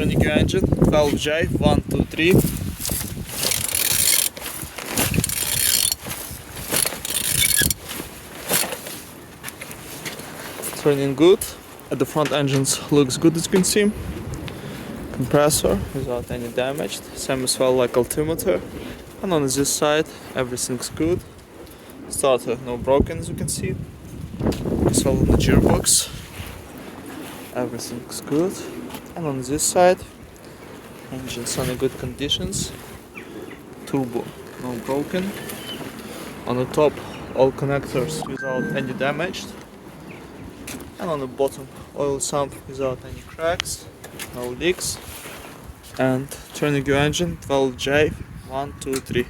turning your engine, 12J, 1, 2, 3. Turning good. At the front engines looks good, as you can see. Compressor without any damage, same as well like altimeter. And on this side everything's good. Starter no broken, as you can see. As well on the gearbox, everything's good. And on this side, engine's on good conditions. Turbo no broken. On the top, all connectors without any damage. And on the bottom, oil sump without any cracks, no leaks. And turning your engine, 12J, 1, 2, 3.